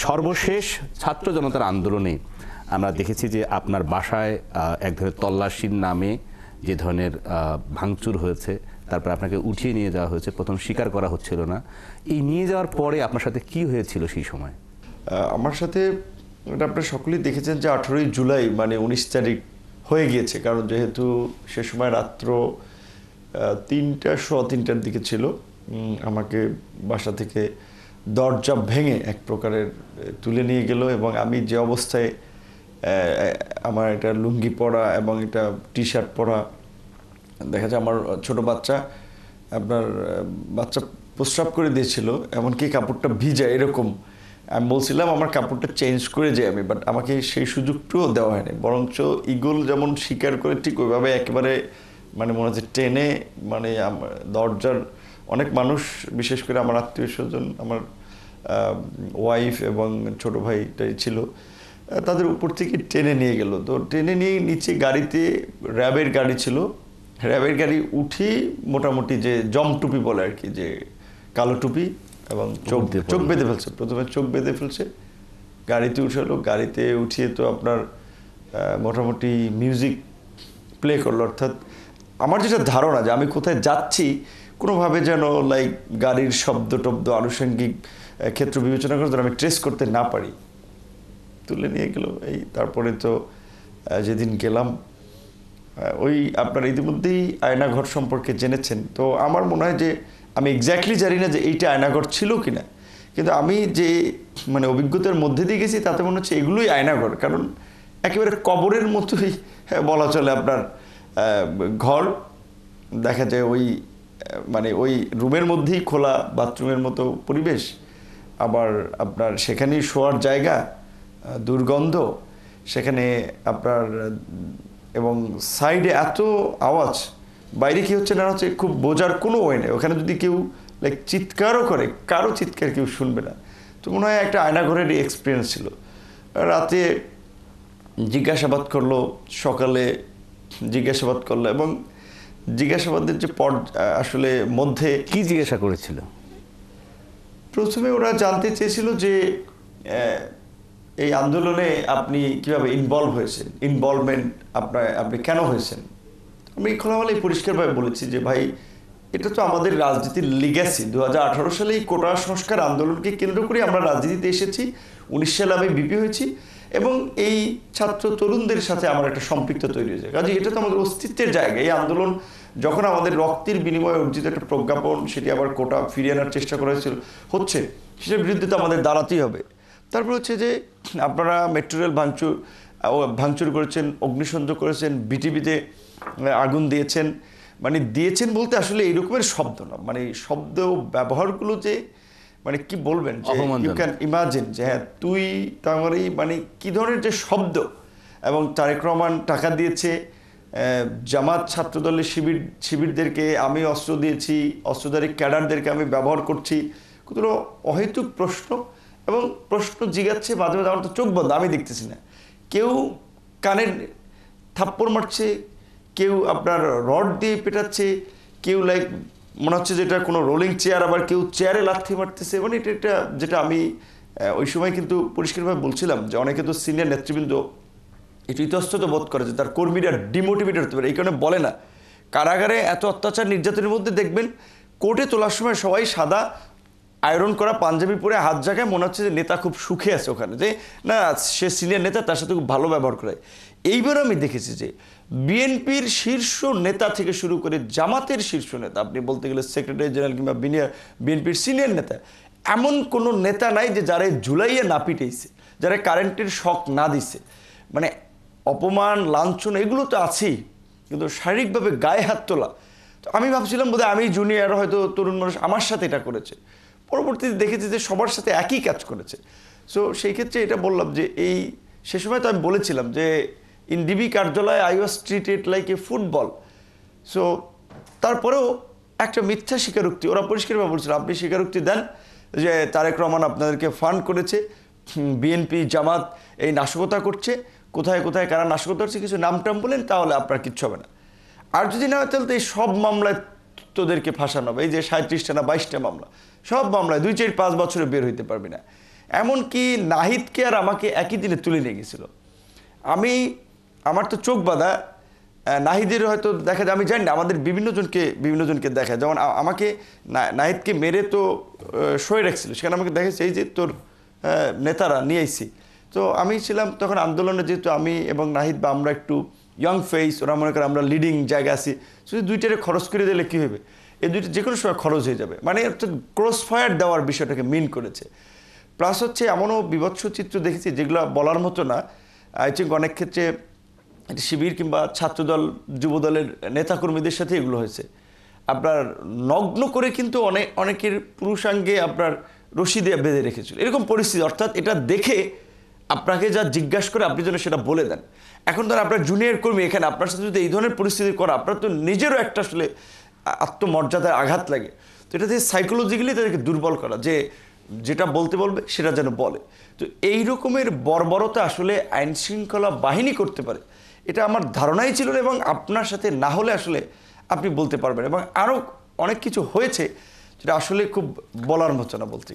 সর্বশেষ ছাত্র জনতার আন্দোলনে আমরা দেখেছি যে আপনার বাসায় এক ধরনের তল্লাশির নামে যে ধরনের ভাঙচুর হয়েছে, তারপর আপনাকে উঠিয়ে নিয়ে যাওয়া হয়েছে, প্রথম স্বীকার করা হচ্ছিল না। এই নিয়ে যাওয়ার পরে আপনার সাথে কি হয়েছিল সেই সময়? আমার সাথে এটা আপনারা সকলেই দেখেছেন যে 18ই জুলাই মানে 19 তারিখ হয়ে গিয়েছে, কারণ যেহেতু সে সময় রাত্র 3টার দিকে ছিল। আমাকে বাসা থেকে দরজা ভেঙে এক প্রকারের তুলে নিয়ে গেল এবং আমি যে অবস্থায় আমার একটা লুঙ্গি পরা এবং একটা টি শার্ট পরা, দেখা যায় আমার ছোট বাচ্চা প্রস্রাব করে দিয়েছিল, এমনকি কাপড়টা ভিজা, এরকম আমি বলছিলাম আমার কাপড়টা চেঞ্জ করে যাই আমি, বাট আমাকে সেই সুযোগটাও দেওয়া হয়নি। বরঞ্চ ইগল যেমন স্বীকার করে ঠিক ওইভাবে একেবারে মানে মনে হচ্ছে টেনে, মানে দরজার অনেক মানুষ, বিশেষ করে আমার আত্মীয় স্বজন, আমার ওয়াইফ এবং ছোট ভাইটাই ছিল, তাদের উপর থেকে টেনে নিয়ে গেল। তো টেনে নিয়ে নিচে গাড়িতে র্যাবের গাড়ি ছিল, র্যাবের গাড়ি উঠি মোটামুটি যে জম টুপি বলে আর কি, যে কালো টুপি, এবং চোখ বেঁধে ফেলছে, প্রথমে চোখ বেঁধে ফেলছে, গাড়িতে উঠালো। গাড়িতে উঠিয়ে তো আপনার মোটামুটি মিউজিক প্লে করলো, অর্থাৎ আমার যেটা ধারণা যে আমি কোথায় যাচ্ছি কোনোভাবে যেন লাইক গাড়ির শব্দ টব্দ আনুষঙ্গিক ক্ষেত্র বিবেচনা করে যেন আমি ট্রেস করতে না পারি, তুলে নিয়ে গেল। এই তারপরে তো যেদিন গেলাম, ওই আপনার ইতিমধ্যেই আয়নাঘর সম্পর্কে জেনেছেন। তো আমার মনে হয় যে আমি এক্স্যাক্টলি জানি না যে এইটা আয়নাঘর ছিল কিনা, কিন্তু আমি যে মানে অভিজ্ঞতার মধ্যে দিয়ে গেছি তাতে মনে হচ্ছে এগুলোই আয়নাঘর, কারণ একেবারে কবরের মতোই বলা চলে আপনার ঘর। দেখা যায় ওই মানে ওই রুমের মধ্যেই খোলা বাথরুমের মতো পরিবেশ, আবার আপনার সেখানেই শোয়ার জায়গা, দুর্গন্ধ সেখানে আপনার, এবং সাইডে এত আওয়াজ, বাইরে কি হচ্ছে না হচ্ছে খুব বোঝার কোনো ওয়ে নেই। ওখানে যদি কেউ লাইক চিৎকারও করে, কারো চিৎকার কেউ শুনবে না। তো মনে হয় একটা আয়নাঘরের এক্সপিরিয়েন্স ছিল। রাতে জিজ্ঞাসাবাদ করলো, সকালে জিজ্ঞাসাবাদ করলো, এবং জিজ্ঞাসাবাদের যে আসলে মধ্যে কি জিজ্ঞাসা করেছিল? প্রথমে ওরা জানতে চেয়েছিল যে এই আন্দোলনে আপনি কিভাবে ইনভলভ হয়েছেন, ইনভলভমেন্ট আপনি কেন হয়েছেন। আমি খোলামেলাই পরিষ্কারভাবে বলেছি যে ভাই, এটা তো আমাদের রাজনীতির লিগ্যাসি। 2018 সালে এই কোটা সংস্কার আন্দোলনকে কেন্দ্র করে আমরা রাজনীতিতে এসেছি। 19 সালে আমি বিপি হয়েছি এবং এই ছাত্র তরুণদের সাথে আমার একটা সম্পৃক্ততা তৈরি হয়েছে। কাজে এটা তো আমাদের অস্তিত্বের জায়গা। এই আন্দোলন যখন আমাদের রক্তের বিনিময়ে অর্জিত একটা প্রজ্ঞাপন, সেটি আবার কোটা ফিরিয়ে আনার চেষ্টা করা হচ্ছে, সেটার বিরুদ্ধে তো আমাদের দাঁড়াতেই হবে। তারপর হচ্ছে যে আপনারা মেট্রো রেল ভাঙচুর করেছেন, অগ্নিসংযোগ করেছেন, বিটিভিতে আগুন দিয়েছেন, মানে দিয়েছেন বলতে আসলে এই রকমের শব্দ না, মানে শব্দ ব্যবহারগুলো যে মানে কি বলবেন, ইউ ক্যান ইমাজিন যে হ্যাঁ তুই তামারি, মানে কি ধরনের যে শব্দ। এবং তারেক রহমান টাকা দিয়েছে, জামাত ছাত্রদলের শিবিরদেরকে আমি অস্ত্র দিয়েছি, অস্ত্রধারী ক্যাডারদেরকে আমি ব্যবহার করছি, কতগুলো অহেতুক প্রশ্ন, এবং প্রশ্ন জিগাচ্ছে মাঝে মাঝে আমার তো চোখ বন্ধ, আমি দেখতেছি না। কেউ কানের থাপ্পড় মারছে, কেউ আপনার রড দিয়ে পেটাচ্ছে, কেউ লাইক মনে হচ্ছে যেটা কোনো রোলিং চেয়ার, আবার কেউ চেয়ারে লাথি মারতেছে। মানে এটা যেটা আমি ওই সময় কিন্তু পরিষ্কারভাবে বলছিলাম যে অনেকে তো সিনিয়র নেতৃবৃন্দ একটু ইতস্তত বোধ করে যে তার কর্মীরা ডিমোটিভেটেড হতে পারে, এই কারণে বলে না। কারাগারে এত অত্যাচার নির্যাতনের মধ্যে দেখবেন কোর্টে তোলার সময় সবাই সাদা আয়রন করা পাঞ্জাবি পরে হাত জায়গায়, মনে হচ্ছে যে নেতা খুব সুখে আছে ওখানে, যে না সে সিনিয়র নেতা, তার সাথে খুব ভালো ব্যবহার করে। এইবার আমি দেখেছি যে বিএনপির শীর্ষ নেতা থেকে শুরু করে জামাতের শীর্ষ নেতা, আপনি বলতে গেলে সেক্রেটারি জেনারেল কিংবা বিএনপির সিনিয়র নেতা, এমন কোনো নেতা নাই যে যারা জুলাইয়ে না পিটেইছে, যারা কারেন্টের শক না দিছে। মানে অপমান, লাঞ্ছন এগুলো তো আছেই, কিন্তু শারীরিকভাবে গায়ে হাত তোলা। তো আমি ভাবছিলাম বোধহয় আমি জুনিয়র, হয়তো তরুণ মানুষ আমার সাথে এটা করেছে। পরবর্তীতে দেখেছি যে সবার সাথে একই কাজ করেছে। সো সেই ক্ষেত্রে এটা বললাম যে সে সময় তো আমি বলেছিলাম যে ইন ডিবি কার্যালয়ে I was treated like a football. So তারপরেও একটা মিথ্যা স্বীকারোক্তি, ওরা পরিষ্কারভাবে বলছিল আপনি স্বীকারোক্তি দেন যে তারেক রহমান আপনাদেরকে ফান্ড করেছে, বিএনপি জামাত এই নাশকতা করছে, কোথায় কোথায় কারা নাশকতা করছে কিছু নামটাম বলেন, তাহলে আপনার কিচ্ছু হবে না। আর যদি না হয় তাহলে তো এই সব মামলায় তোদেরকে ফাঁসানো হবে। এই যে 37টা না 22টা মামলা, সব মামলায় 2, 4, 5 বছরে বের হইতে পারবি না। এমনকি নাহিদকে আর আমাকে একই দিনে তুলে নিয়ে গেছিল। আমার তো চোখ বাঁধা, নাহিদের হয়তো দেখা যায়, আমি জানি না, আমাদের বিভিন্ন জনকে দেখায়। যেমন আমাকে নাহিদকে মেরে তো সয়ে রাখছিল, সেখানে আমাকে দেখেছে এই যে তোর নেতারা নিয়ে আইছি। তো আমি ছিলাম তখন আন্দোলনে, যেহেতু আমি এবং নাহিদ বা আমরা একটু ইয়ং ফেস, ওরা মনে করে আমরা লিডিং জায়গা আছি, শুধু দুইটারে খরচ করে দিলে কী হবে, এই দুইটা যে কোনো সময় খরচ হয়ে যাবে, মানে অর্থাৎ ক্রস ফায়ার দেওয়ার বিষয়টাকে মিন করেছে। প্লাস হচ্ছে এমনও বিভৎস চিত্র দেখেছি যেগুলো বলার মতো না। আই থিঙ্ক অনেক ক্ষেত্রে শিবির কিংবা ছাত্রদল যুবদলের নেতাকর্মীদের সাথে এগুলো হয়েছে। আপনার নগ্ন করে কিন্তু অনেকের পুরুষাঙ্গে আপনার রশি দিয়ে বেঁধে রেখেছিল, এরকম পরিস্থিতি। অর্থাৎ এটা দেখে আপনাকে যা জিজ্ঞাসা করে আপনি যেন সেটা বলে দেন। এখন ধর আপনার জুনিয়র কর্মী এখানে আপনার সাথে যদি এই ধরনের পরিস্থিতি করা, আপনার তো নিজেরও একটা আসলে আত্মমর্যাদায় আঘাত লাগে। তো এটা দিয়ে সাইকোলজিক্যালি তাদেরকে দুর্বল করা, যে যেটা বলতে বলবে সেটা যেন বলে। তো এই রকমের বর্বরতা আসলে আইন শৃঙ্খলা বাহিনী করতে পারে, এটা আমার ধারণাই ছিল না। এবং আপনার সাথে না হলে আসলে আপনি বলতে পারবেন। এবং আরও অনেক কিছু হয়েছে যেটা আসলে খুব বলার মতো না বলতে।